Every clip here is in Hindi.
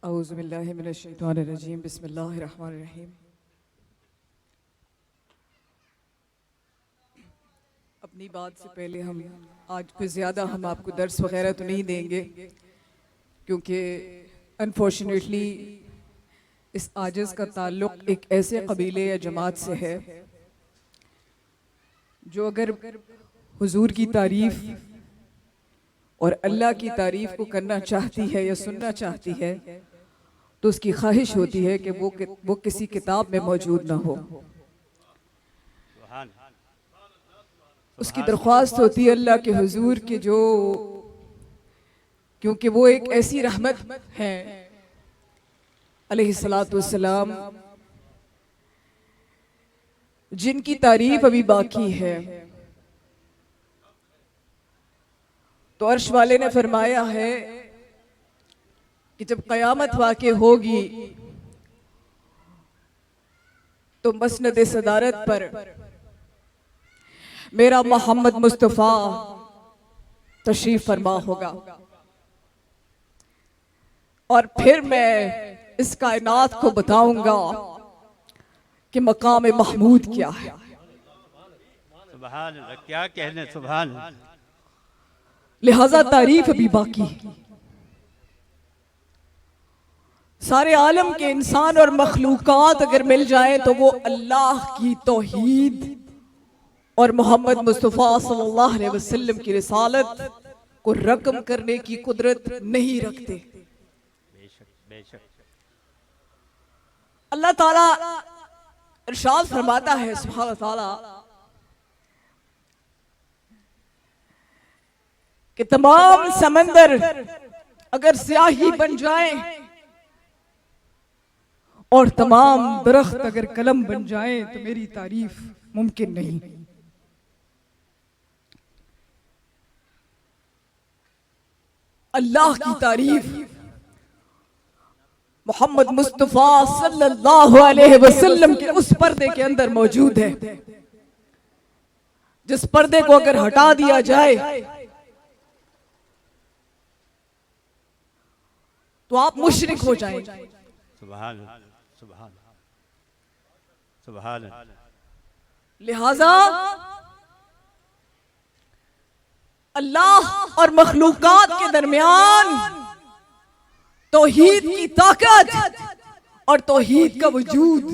औज़ुबिल्लाहि मिनश्शैतानिर्रजीम बिस्मिल्लाहिर्रहमानिर्रहीम। अपनी बात से पहले हम आज कुछ ज़्यादा हम आपको दर्स वगैरह तो नहीं देंगे, क्योंकि अनफॉर्चुनेटली इस आजिज़ का ताल्लुक़ एक ऐसे कबीले या जमात से है जो अगर हुजूर की तारीफ़ और अल्लाह की तारीफ़ को करना चाहती है या सुनना चाहती है तो उसकी ख्वाहिश होती है कि वो किसी किताब में मौजूद ना हो। उसकी दरख्वास्त होती है अल्लाह के हुजूर के, जो क्योंकि वो एक ऐसी रहमत है अलैहिस्सलातु वस्सलाम जिनकी तारीफ अभी बाकी है। तो अर्श वाले ने फरमाया है कि जब क़यामत वाक़े होगी तो मसनद सदारत पर मेरा मोहम्मद मुस्तफ़ा तशरीफ फरमा होगा और फिर मैं इस कायनात को बताऊंगा कि मकाम महमूद क्या है। सुभान अल्लाह, क्या कहने, सुभान अल्लाह। लिहाजा तारीफ अभी बाकी है। सारे आलम के इंसान और मखलूकात अगर मिल जाए तो वो अल्लाह की तौहीद और मोहम्मद मुस्तफ़ा सल्लल्लाहु अलैहि वसल्लम की रिसालत को रकम करने की कुदरत नहीं रखते। बेशक बेशक। अल्लाह ताला इरशाद फरमाता है सुभान ताला कि तमाम समंदर अगर स्याही बन जाएं और तमाम दरख्त अगर कलम बन जाएं तो मेरी तारीफ मुमकिन नहीं। अल्लाह की तारीफ मोहम्मद मुस्तफ़ा सल्लल्लाहु अलैहि वसल्लम के उस पर्दे के अंदर मौजूद है जिस पर्दे को अगर हटा दिया जाए तो आप मुशरिक हो जाएंगे। सुभान अल्लाह, सुभान अल्लाह, सुभान अल्लाह। लिहाजा अल्लाह और मखलूकात के दरमियान तौहीद की ताकत और तौहीद का वजूद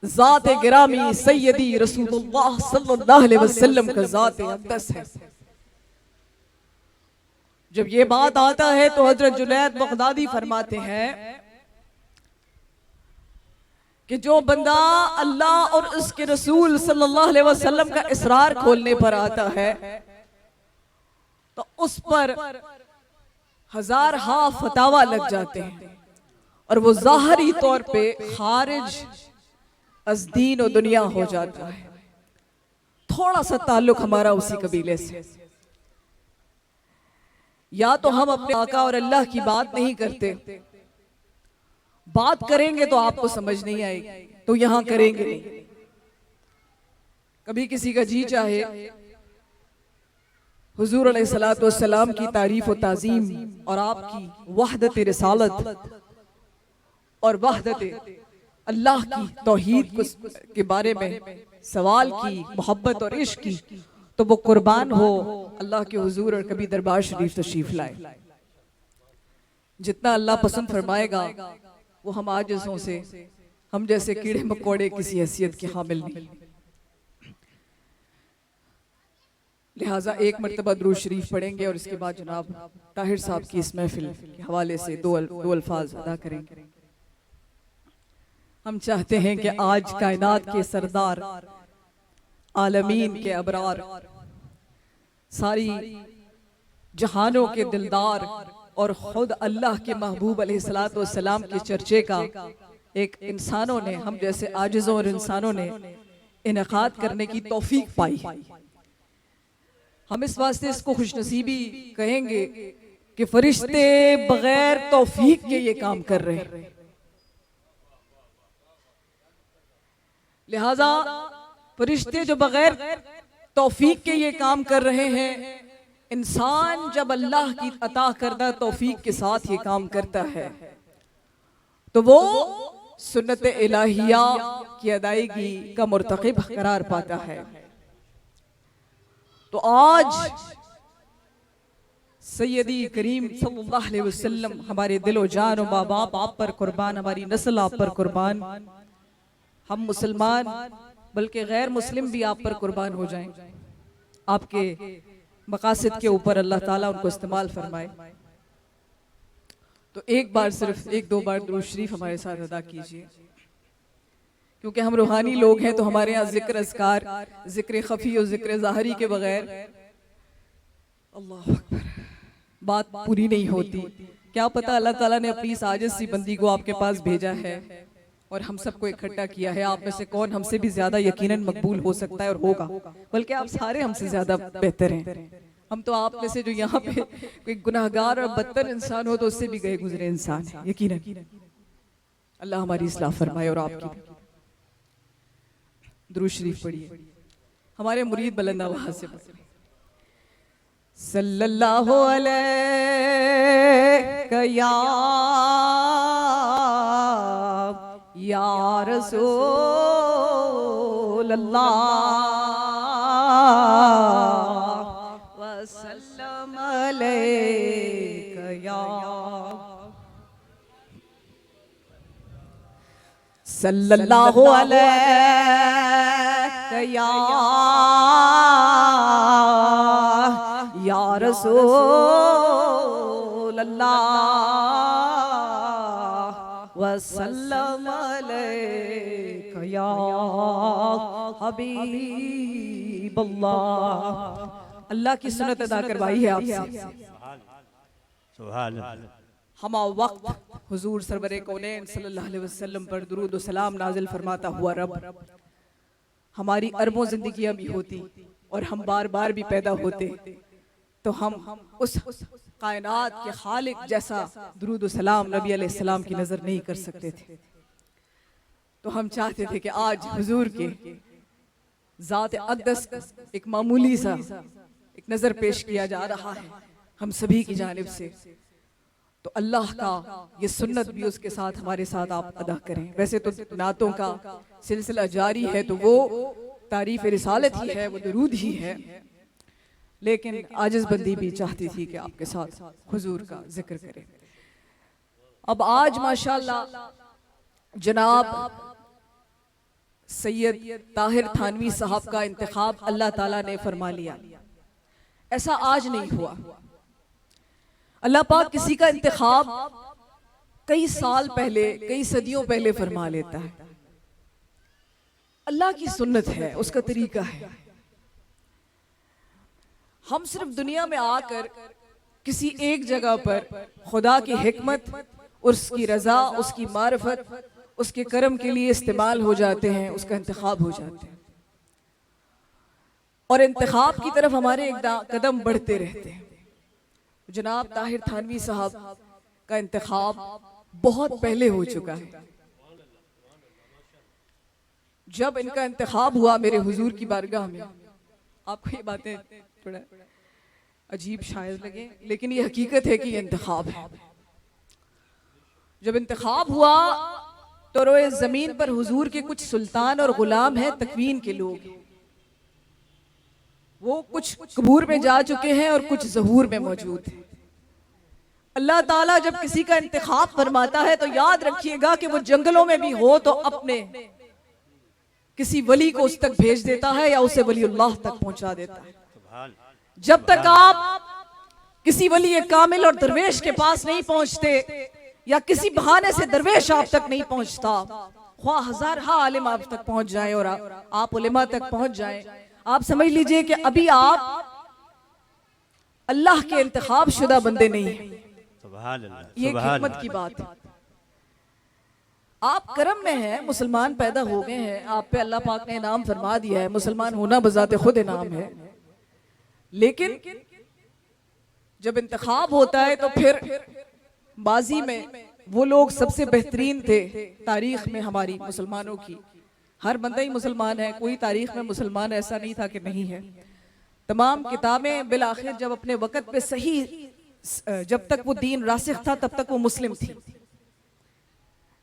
ज़ात गिरामी सैयदी रसूलुल्लाह सल्लल्लाहु अलैहि वसल्लम का ज़ात अक़दस है। जब ये बात आता है तो हजरत जुनैद बगदादी फरमाते हैं कि जो बंदा अल्लाह और उसके रसूल सल्लल्लाहु अलैहि वसल्लम का इसरार खोलने पर आता है तो उस पर हजार हा फतावा लग जाते हैं और वो ज़ाहरी तौर पे खारिज अज़ दीन और दुनिया हो जाता है। थोड़ा सा ताल्लुक हमारा उसी कबीले से। या तो हम अपने आका और अल्लाह की बात नहीं करते, बात करेंगे तो आपको समझ नहीं आएगी तो यहां करेंगे नहीं। कभी किसी का जी चाहे हुजूर अलैहिस्सलातु वस्सलाम की तारीफ और ताज़ीम और आपकी वहदत रिसालत और वहदत अल्लाह की तौहीद के बारे में सवाल की, मोहब्बत और इश्क की, तो वो कुर्बान हो अल्लाह के हुजूर और कभी दरबार शरीफ तशरीफ लाए। जितना अल्लाह पसंद फरमाएगा वो हम आजिज़ों से, हम जैसे कीड़े मकोड़े किसी हैसियत के हामिल नहीं। लिहाजा एक मरतबा दुरूद शरीफ पढ़ेंगे और इसके बाद जनाब ताहिर साहब की इस महफिल के हवाले से दो अल्फाज अदा करेंगे। हम चाहते हैं कि आज कायनात के सरदार, आलमीन के अबरार, सारी जहानों के दिलदार और खुद अल्लाह के महबूब अलैहिस्सलातु वस्सलाम के चर्चे का एक इंसानों ने, हम जैसे आजिज़ों और इंसानों ने इनेकाद करने की तौफीक पाई। हम इस वास्ते इसको खुशनसीबी कहेंगे कि फरिश्ते बगैर तौफीक के ये काम कर रहे हैं। लिहाजा फरिश्ते जो बगैर तौफीक के ये काम कर रहे हैं इंसान जब अल्लाह की अता करदा तौफीक के साथ ये काम करता है तो वो सुन्नत इलाहिया की अदायगी का मुर्तकिब करार पाता है। तो आज सैयदी करीम सल्लल्लाहु अलैहि वसल्लम हमारे दिलो जान और माँ बाप आप पर कुर्बान, हमारी नस्ल आप पर कुर्बान, हम मुसलमान बल्कि गैर मुस्लिम भी आप पर कुर्बान हो जाएं। आपके मकासद के ऊपर अल्लाह ताला उनको इस्तेमाल फरमाए। तो एक बार सिर्फ एक दो बार दुरूद शरीफ हमारे साथ अदा कीजिए, क्योंकि हम रूहानी लोग हैं तो हमारे यहाँ जिक्र अस्कार, जिक्र खफी और जिक्र ज़ाहरी के बगैर अल्लाह अकबर बात पूरी नहीं होती। क्या पता अल्लाह ताला ने अपनी इस आजिज़ सी बंदी को आपके पास भेजा है और हम सबको इकट्ठा किया है। आप में से कौन हमसे भी ज्यादा यकीनन मकबूल हो सकता है और होगा, बल्कि आप सारे हमसे ज्यादा बेहतर हैं। हम तो आप में से जो यहाँ पे कोई गुनाहगार और बदतर इंसान हो तो उससे भी गए गुजरे इंसान है यकीनन। अल्लाह हमारी इस्लाह फरमाए और आपकी। दुरूद शरीफ पढ़िए, हमारे मुरीद बुलंद आवाज से पढ़िए। सल्लल्लाहु अलैहि या रसूल अल्लाह वसल्लम अलैका या सल्लल्लाहु अलैहि या रसूल अल्लाह वसल्लम अलैका या हबीब अल्लाह। अल्लाह की सुन्नत अदा करवाई है आपसे। सुभान अल्लाह। हम वक्त हुजूर सरवरे कौनैन सल्लल्लाहु अलैहि वसल्लम पर दुरूद व सलाम नाजिल फरमाता हुआ रब हमारी अरबों जिंदगियां भी होती और हम बार बार भी पैदा होते तो हम उस कायनात के खालिक जैसा दुरूद व सलाम नबी अलैहिस्सलाम की नजर नहीं कर सकते थे। तो हम चाहते थे कि आज हुजूर के ज़ात अक़दस एक मामूली सा एक नजर पेश किया जा रहा है हम सभी की जानिब से। तो अल्लाह का ये सुन्नत भी उसके साथ हमारे साथ आप अदा करें। वैसे तो नातों का सिलसिला जारी है तो वो तारीफ रिसालत ही है, वो दुरूद ही है, लेकिन आजिज़ बंदी भी चाहती थी कि आपके साथ हुजूर का जिक्र करें। अब आज माशाअल्लाह जनाब सैयद ताहिर थानवी साहब का इंतखाब अल्लाह ताला ने फरमा लिया। ऐसा आज नहीं हुआ। अल्लाह पाक किसी का इंतखाब कई साल पहले, कई सदियों पहले फरमा लेता है। अल्लाह की सुन्नत है, उसका तरीका है। हम सिर्फ दुनिया में आकर किसी एक जगह पर खुदा की हिकमत, उसकी रजा, उसकी मारिफत, उसके करम के लिए इस्तेमाल हो जाते हैं, उसका इंतखाब हो जाते हैं और इंतखाब की तरफ हमारे एक कदम बढ़ते रहते हैं। जनाब ताहिर थानवी साहब का इंतखाब बहुत पहले हो चुका है। जब इनका इंतखाब हुआ मेरे हुजूर की बारगाह में, आपको ये बातें थोड़ा अजीब शायद लगे लेकिन ये हकीकत है कि ये इंतखाब है। जब इंतखाब हुआ तो रोए जमीन पर हुजूर के कुछ सुल्तान और गुलाम हैं, तकवीन के लोग, वो कुछ कबूर में जा चुके हैं और कुछ ज़हूर में मौजूद हैं। अल्लाह ताला जब किसी का इंतखाब फरमाता है तो याद रखिएगा कि वो जंगलों में भी हो तो अपने किसी वली को उस तक भेज देता है या उसे वलीउल्लाह तक पहुंचा देता है। जब तक आप किसी वली कामिल और दरवेश के पास नहीं पहुंचते या किसी बहाने से दरवेश आप तक नहीं पहुंचता, ख्वाह हजार आलिम आप तक पहुंच जाए और आप उलेमा तक पहुंच जाए, आप समझ लीजिए कि अभी आप अल्लाह के इंतखाब शुदा बंदे नहीं हैं। ये हिकमत की बात है। आप करम में हैं, मुसलमान पैदा हो गए हैं, आप पे अल्लाह पाक ने इनाम फरमा दिया है। मुसलमान होना बजाते खुद इनाम है, लेकिन जब इंतखाब होता है तो फिर बाजी में वो लोग सबसे बेहतरीन थे तारीख में हमारी मुसलमानों की। हर बंदा ही मुसलमान है, कोई तारीख में मुसलमान ऐसा नहीं था कि नहीं है। तमाम किताबें बिल आखिर जब अपने वक़्त पे सही, जब तक वो दीन रासिख था तब तक वो मुस्लिम थी।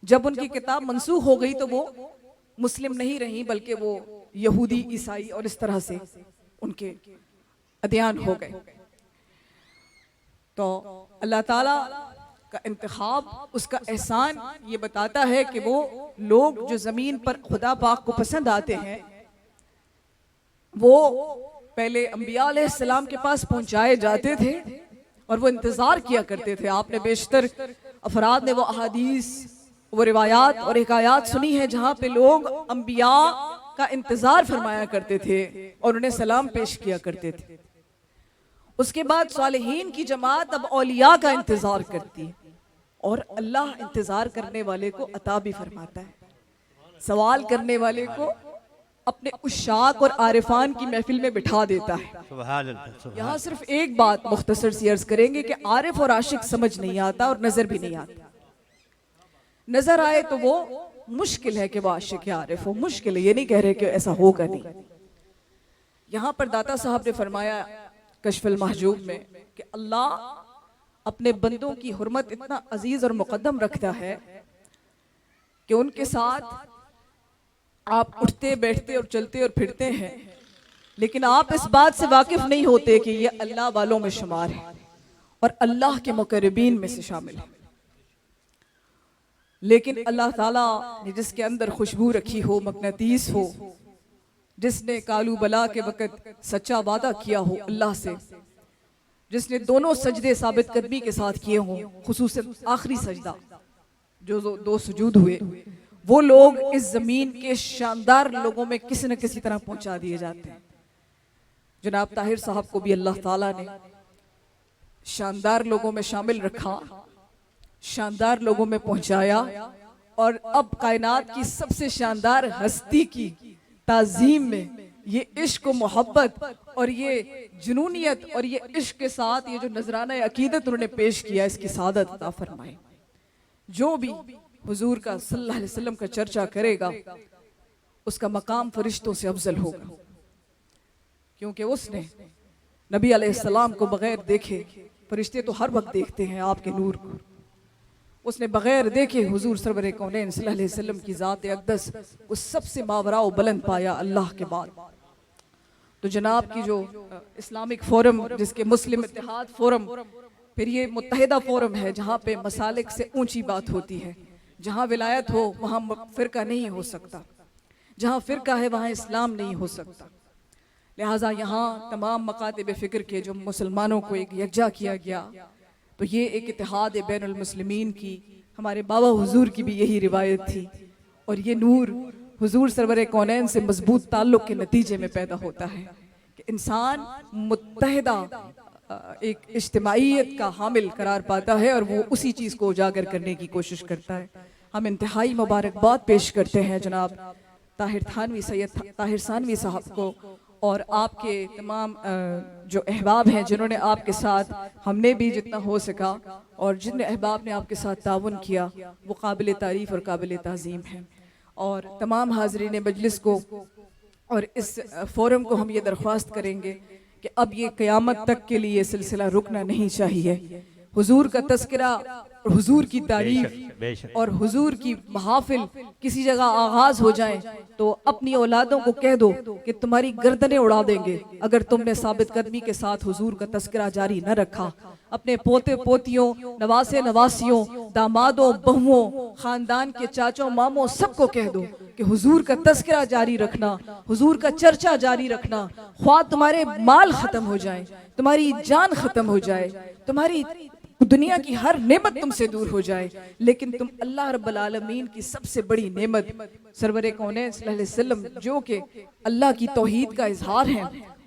जब उनकी किताब मंसूख हो गई तो वो मुस्लिम नहीं रही, बल्कि वो यहूदी, ईसाई और इस तरह से उनके अध्ययन हो गए। तो अल्लाह ताला का इंतखाब, उसका एहसान ये बताता है कि वो लोग जो ज़मीन पर खुदा पाक को पसंद आते हैं वो पहले अंबिया अलैहिस्सलाम के पास पहुंचाए जाते थे और वो इंतज़ार किया करते थे। आपने बेशतर अफराद ने वो अहादीस, वो रिवायात और हिकायात सुनी है जहाँ पे लोग अंबिया का इंतज़ार फरमाया करते थे और उन्हें सलाम पेश किया करते थे। उसके बाद सालिहीन की जमात अब औलिया का इंतज़ार करती है और अल्लाह इंतज़ार करने वाले को अता भी फरमाता है। सवाल करने वाले को अपने उशाक और आरिफान की महफिल में बिठा देता है। सुभान अल्लाह, सुभान यहाँ सिर्फ एक बात मुख्तसर सी अर्ज करेंगे कि आरिफ और आशिक समझ नहीं आता और नजर भी नहीं आता। नजर आए तो वो मुश्किल है कि वो आशिक या आरिफ हो, मुश्किल है, ये नहीं कह रहे कि ऐसा होगा नहीं। यहाँ पर दाता साहब ने फरमाया कश्फुल महजूब में कि अल्लाह अपने बंदों की हुर्मत इतना अजीज और मुकद्दम रखता है कि उनके साथ आप उठते बैठते और चलते और फिरते हैं, लेकिन आप इस बात से वाकिफ नहीं होते कि ये अल्लाह वालों में शुमार है और अल्लाह के मुकर्रबीन में से शामिल है। लेकिन अल्लाह ताला ने जिसके अंदर खुशबू रखी हो, मकनतीस हो, जिसने कालू बला के वक़्त सच्चा वादा किया हो अल्लाह से, जिसने दोनों सजदे साबित कदमी के साथ किए हों, खुसूसन आखिरी सजदा जो दो सुजूद हुए, वो लोग इस जमीन के शानदार लोगों में किसी न किसी तरह पहुंचा दिए जाते हैं। जनाब ताहिर साहब को भी अल्लाह ताला ने शानदार लोगों में शामिल रखा, शानदार लोगों में पहुंचाया और अब कायनात की सबसे शानदार हस्ती की ताजीम में ये इश्क और मोहब्बत और ये जुनूनियत और ये इश्क के साथ ये जो नजराना अकीदत उन्होंने पेश किया, इसकी सादत अता फरमाए। जो भी हुजूर का सल्लल्लाहु अलैहि वसल्लम का चर्चा करेगा उसका मकाम फरिश्तों से अफजल होगा, क्योंकि उसने नबी अलैहिस्सलाम को बगैर देखे, फरिश्ते तो हर वक्त देखते हैं आपके नूर को, उसने बगैर देखे हुजूर सरवर कौनैन सल्लल्लाहु अलैहि वसल्लम की ज़ात अक़दस को सबसे मावरा बुलंद पाया अल्लाह के बाद। तो जनाब की जो इस्लामिक फोरम, जिसके मुस्लिम इत्तेहाद फोरम, फिर ये मुत्तहिदा फोरम है जहाँ पे मसालिक से ऊंची बात होती है। जहाँ विलायत हो वहाँ फ़िरका नहीं हो सकता, जहाँ फ़िरका है वहाँ इस्लाम नहीं हो सकता। लिहाजा यहाँ तमाम मकातिब फ़िक्र के जो मुसलमानों को एक यकजा किया गया, तो ये एक इत्तेहाद बैनुल मुस्लिमीन की, हमारे बाबा हुजूर की भी यही रिवायत थी और ये नूर हुजूर सरवर कौनैन से मजबूत ताल्लुक़ के नतीजे में पैदा होता है कि इंसान मुत्तहिदा एक इज्तिमाइयत का हामिल करार पाता है और वो उसी चीज़ को उजागर करने की कोशिश करता है। हम इंतहाई मुबारकबाद पेश करते हैं जनाब ताहिर थानवी, सैयद ताहिर सानवी साहब को और आपके तमाम जो अहबाब हैं जिन्होंने आपके साथ, हमने भी जितना हो सका और जिन अहबाब ने आपके साथ ताउन किया वो काबिल तारीफ़ और काबिल ताज़ीम हैं। और तमाम हाज़रीन मजलिस को और इस फोरम को हम ये दरख्वास्त करेंगे कि अब ये क़यामत तक के लिए सिलसिला रुकना नहीं चाहिए। हुजूर का तज़किरा, हुजूर की तारीफ और हुजूर की महफिल किसी जगह आगाज हो जाए तो अपनी औलादों को कह दो कि तुम्हारी गर्दनें उड़ा देंगे अगर तुमने साबित कदमी के साथ हुजूर का तज़किरा जारी न रखा। अपने पोते पोतियों, नवासे नवासियों, दामादों, बहुओं, खानदान के चाचों मामों सबको कह दो कि हुजूर का तज़किरा जारी रखना, हुजूर का चर्चा जारी रखना। ख्वाह तुम्हारे माल खत्म हो जाए, तुम्हारी जान खत्म हो जाए, तुम्हारी दुनिया की हर नेमत तुमसे दूर हो जाए, लेकिन तुम अल्लाह रब्बुल आलमीन की सबसे बड़ी नेमत सरवर कौनैन सल्लल्लाहु अलैहि वसल्लम जो कि अल्लाह की तौहीद का इजहार है,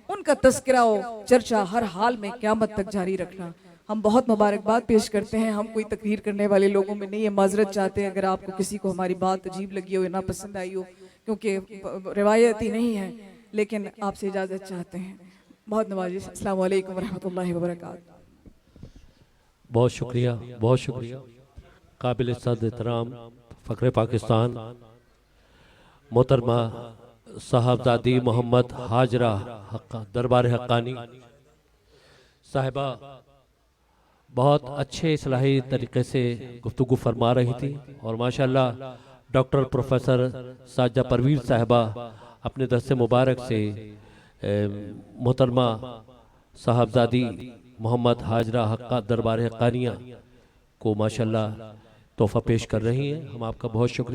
उनका तज़किरा और चर्चा हर हाल में क़यामत तक जारी रखना। हम बहुत मुबारकबाद पेश करते हैं। हम कोई तकरीर करने वाले लोगों में नहीं है, माजरत चाहते हैं अगर आपको किसी को हमारी बात अजीब लगी हो या नापसंद आई हो, क्योंकि रिवायती नहीं है, लेकिन आपसे इजाज़त चाहते हैं। बहुत नवाजिश। अस्सलाम वालेकुम रहमतुल्लाहि व बरकातहू। बहुत शुक्रिया, बहुत शुक्रिया। काबिल इज़्ज़त एहतराम फ़ख्र पाकिस्तान मोहतरमा साहबजादी मोहम्मद हाजरा दरबार हक्कानी साहिबा बहुत अच्छे इस्लाही तरीके से गुफ्तगू फरमा रही थी और माशाल्लाह डॉक्टर प्रोफेसर साजा परवीर साहिबा अपने दर्स मुबारक से मोहतरमा साहबजादी मोहम्मद हाजरा हक्का दरबार हक्कानिया को माशाल्लाह तोहफा पेश कर रही हैं। हम आपका बहुत शुक्रिया